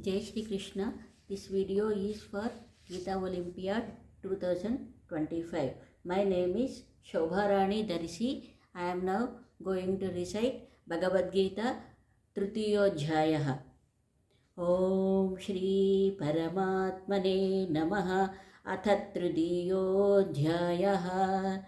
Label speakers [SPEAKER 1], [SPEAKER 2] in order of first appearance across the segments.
[SPEAKER 1] Jai Shri Krishna. This video is for Gita Olympiad 2025. My name is Shobharani Darisi. I am now going to recite Bhagavad Gita Trutiyodhyayah. Om Shri Paramatmane Namaha Atha Trutiyodhyayah.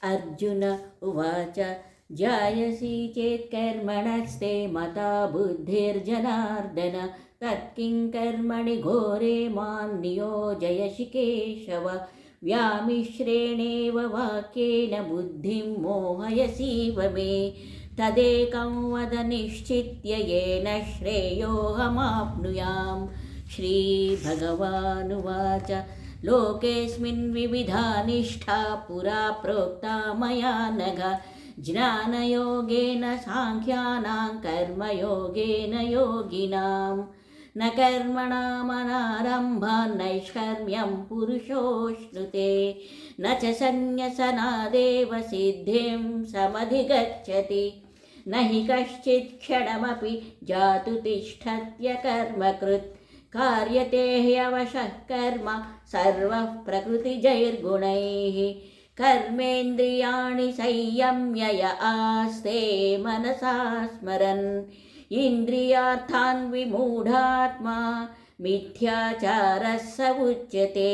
[SPEAKER 1] Arjuna Uvacha Jayasi Chet Karmanasте Mata Buddhirjanardana Tatking Karmani Ghore Man Niyojayasi Keshava Vyamishreneva Vakyena Buddhim Mohayasi Vame Tadekam Vada Nishchitya Yena Shreyohamapnuyam. Shri Bhagavan Uvacha लोकेऽस्मिन् विविधा निष्ठा पुरा प्रोक्ता मया नघ ज्ञानयोगेन सांख्यानां कर्मयोगेन योगिनां न कर्मणामनारम्भान् नैष्कर्म्यं पुरुषोऽश्नुते न च सन्न्यसनादेव सिद्धिं समधिगच्छति न हि कश्चित् क्षणमपि जातु तिष्ठत्य कर्मकृत् कार्यते ह्यवशः कर्म सर्वः प्रकृतिजैर्गुणैः कर्मेन्द्रियाणि संयम्य य आस्ते मनसा स्मरन् इन्द्रियार्थान् विमूढात्मा मिथ्याचारः स उच्यते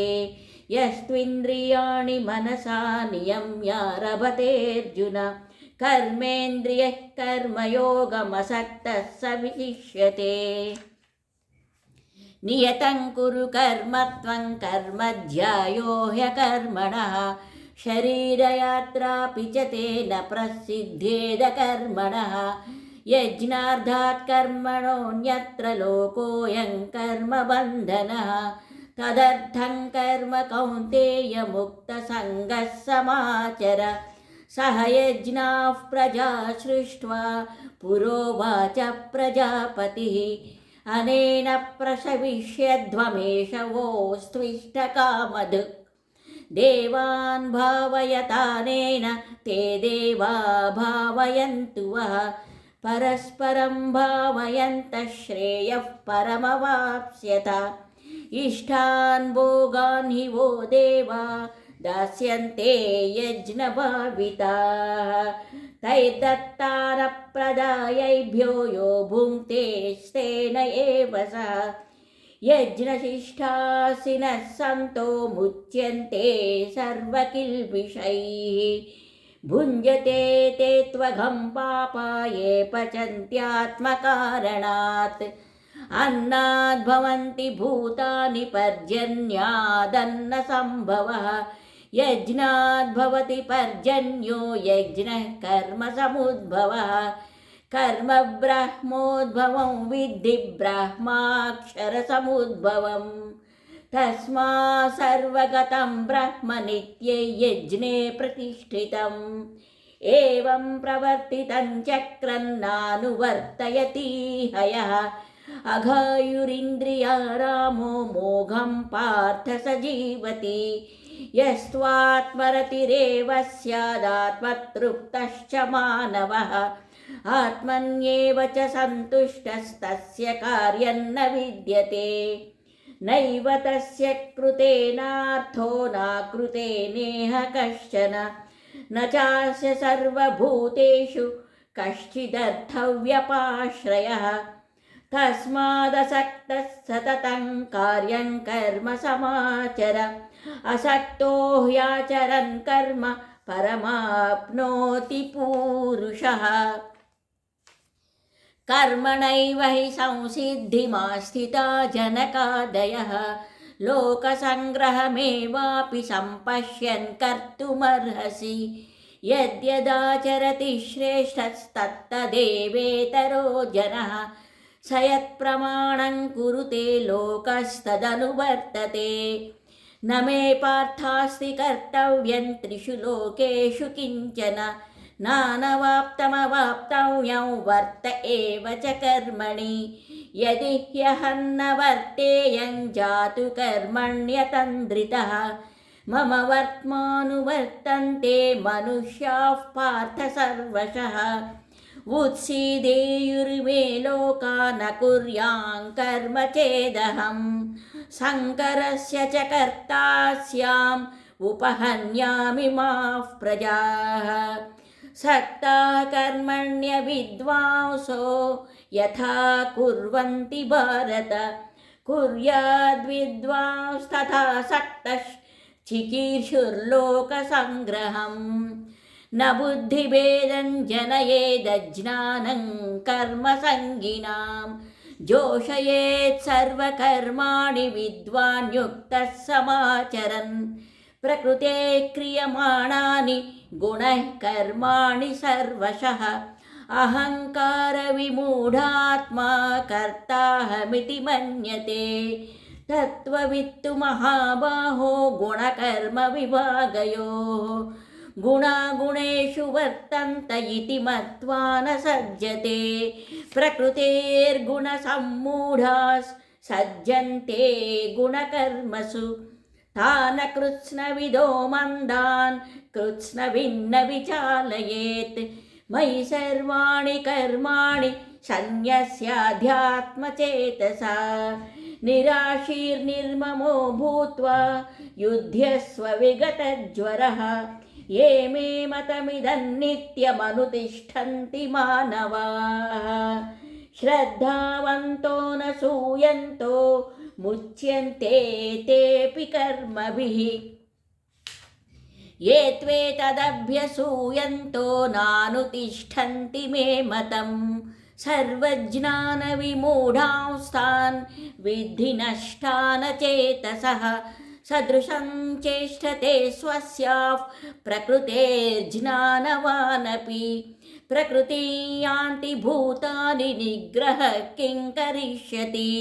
[SPEAKER 1] यस्त्विन्द्रियाणि मनसा नियम्य रभतेऽर्जुन कर्मेन्द्रियः कर्मयोगमसक्तः स विशिष्यते नियतं कुरु कर्म त्वं कर्म ध्यायो ह्यकर्मणः शरीरयात्रापि च तेन प्रसिद्धेद कर्मणः यज्ञार्थात् कर्मणोऽन्यत्र लोकोऽयं कर्मबन्धनः तदर्थं कर्म कौन्तेय मुक्तसङ्गः समाचर सह यज्ञाः प्रजा सृष्ट्वा पुरोवाच प्रजापतिः अनेन प्रशविष्यध्वमेष वोस्त्विष्टकामधुक् देवान् भावयतानेन ते देवा भावयन्तु वः परस्परं भावयन्तः श्रेयः परमवाप्स्यत इष्टान् भोगान् हि वो देवा दास्यन्ते यज्ञभाविताः तैर्दत्तानप्रदायैभ्यो यो भुङ्क्तेस्तेन एव सः यज्ञशिष्टासिनः सन्तो मुच्यन्ते सर्वकिल्बिषैः भुञ्जते ते त्वघं पापा ये पचन्त्यात्मकारणात् अन्नाद् भवन्ति भूतानि पर्जन्यादन्नसम्भवः यज्ञाद् भवति पर्जन्यो यज्ञः कर्मसमुद्भवः कर्म ब्रह्मोद्भवं विद्धि ब्रह्माक्षरसमुद्भवं तस्मात् सर्वगतं ब्रह्म नित्ये यज्ञे प्रतिष्ठितम् एवं प्रवर्तितं चक्रन्नानुवर्तयति हयः अघायुरिन्द्रियारामो मोघं पार्थ स जीवति यस्त्वात्मरतिरेव स्यादात्मतृप्तश्च मानवः आत्मन्येव च सन्तुष्टस्तस्य कार्यं न विद्यते नैव तस्य कृतेनार्थो नाकृतेनेह कश्चन न चास्य सर्वभूतेषु कश्चिदर्थव्यपाश्रयः तस्मादसक्तः सततं कार्यं कर्म समाचर असक्तो ह्याचरन् कर्म परमाप्नोति पूरुषः कर्मणैव हि संसिद्धिमास्थिता जनकादयः लोकसङ्ग्रहमेवापि सम्पश्यन् कर्तुमर्हसि यद्यदाचरति श्रेष्ठस्तत्तदेवेतरो जनः स यत्प्रमाणं कुरुते लोकस्तदनुवर्तते न मे पार्थास्ति कर्तव्यं त्रिषु लोकेषु किञ्चन नानवाप्तमवाप्तव्यं वर्त एव च कर्मणि यदि ह्यहं न वर्तेयं जातु कर्मण्यतन्द्रितः मम वर्त्मानुवर्तन्ते मनुष्याः पार्थ सर्वशः उत्सीदेयुर्मे लोका न कुर्यां कर्म चेदहं शङ्करस्य च कर्ता स्याम् उपहन्यामि माः प्रजाः सक्ता कर्मण्य विद्वांसो यथा कुर्वन्ति भारत कुर्याद्विद्वांस्तथा सक्तः चिकीर्षुर्लोकसङ्ग्रहम् न बुद्धिभेदं जनयेदज्ञानं कर्मसङ्गिनां जोषयेत् सर्वकर्माणि विद्वान् युक्तः समाचरन् प्रकृते क्रियमाणानि गुणैः कर्माणि सर्वशः अहङ्कारविमूढात्मा कर्ताहमिति मन्यते तत्त्ववित्तु महाबाहो गुणकर्मविभागयोः गुणागुणेषु वर्तन्त इति मत्वा न सज्जते प्रकृतेर्गुणसम्मूढाः सज्जन्ते गुणकर्मसु तान् कृत्स्नविदो मन्दान् कृत्स्नविन्न विचालयेत् मयि सर्वाणि कर्माणि सन्न्यस्याध्यात्मचेतसा निराशीर्निर्ममो भूत्वा युध्यस्व विगतज्वरः ये मे मतमिदं नित्यमनुतिष्ठन्ति मानवाः श्रद्धावन्तो न सूयन्तो मुच्यन्ते तेऽपि कर्मभिः ये त्वेतदभ्यसूयन्तो नानुतिष्ठन्ति मे मतम् सर्वज्ञानविमूढांस्तान् विद्धि नष्टान् चेतसः सदृशं चेष्टते स्वस्याः प्रकृतेर्ज्ञानवानपि प्रकृतिं यान्ति भूतानि निग्रह किं करिष्यति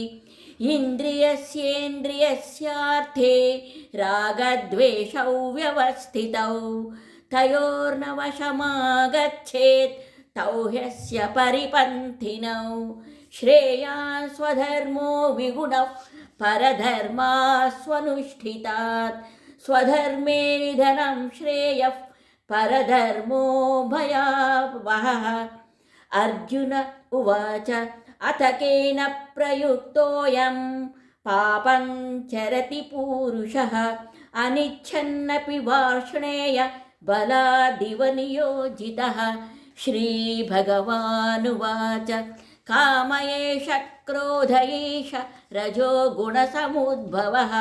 [SPEAKER 1] इन्द्रियस्येन्द्रियस्यार्थे रागद्वेषौ व्यवस्थितौ तयोर्न वशमागच्छेत् तौ ह्यस्य परिपन्थिनौ श्रेयान् स्वधर्मो विगुणः परधर्मास्वनुष्ठितात् स्वधर्मे निधनं श्रेयः परधर्मो भयावहः अर्जुन उवाच अथ केन प्रयुक्तोऽयं पापं चरति पूरुषः अनिच्छन्नपि वार्ष्णेय बलादिव नियोजितः श्रीभगवानुवाच काम एष क्रोध एष रजो गुणसमुद्भवः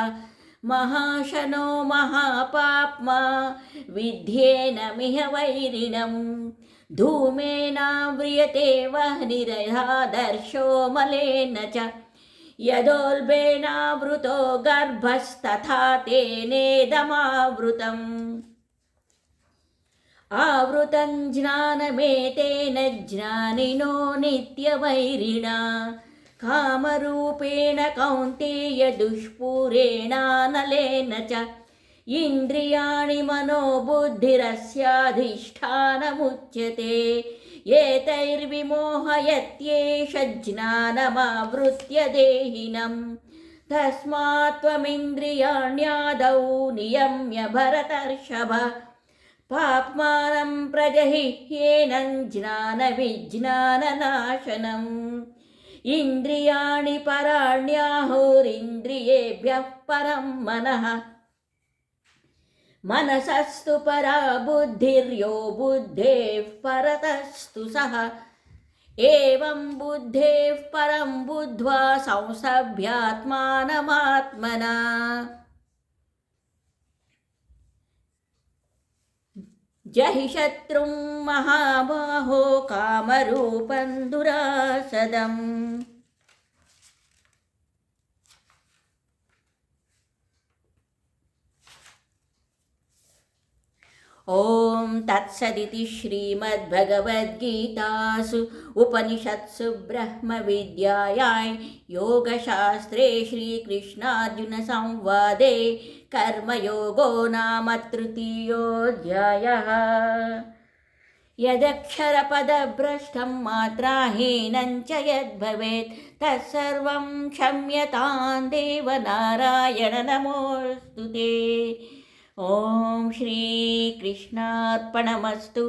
[SPEAKER 1] महाशनो महापाप्मा विद्येनमिह वैरिणम् धूमेनाव्रियते वह्निरयादर्शो मलेन च यदोल्बेनावृतो गर्भस्तथा तेनेदमावृतम् आवृतं ज्ञानमेतेन ज्ञानिनो नित्यवैरिणा कामरूपेण कौन्तेय दुष्पूरेणानलेन च इन्द्रियाणि मनोबुद्धिरस्याधिष्ठानमुच्यते एतैर्विमोहयत्येष ज्ञानमावृत्य देहिनं तस्मात् त्वमिन्द्रियाण्यादौ नियम्य भरतर्षभ पाप्मानं प्रजहिह्येनं ज्ञानविज्ञाननाशनम् इन्द्रियाणि पराण्याहुरिन्द्रियेभ्यः परं मनः मनसस्तु परा बुद्धिर्यो बुद्धेः परतस्तु सः एवं बुद्धेः परं बुद्ध्वा संसभ्यात्मानमात्मना जहि शत्रुं महाबाहो कामरूपं दुरासदम् ॐ तत्सदिति श्रीमद्भगवद्गीतासु उपनिषत्सु ब्रह्मविद्यायां योगशास्त्रे श्रीकृष्णार्जुनसंवादे कर्मयोगो नाम तृतीयोऽध्यायः यदक्षरपदभ्रष्टं मात्राहीनं च यद्भवेत् तत्सर्वं क्षम्यतां देवनारायण नमोऽस्तु ते। ॐ श्रीकृष्णार्पणमस्तु।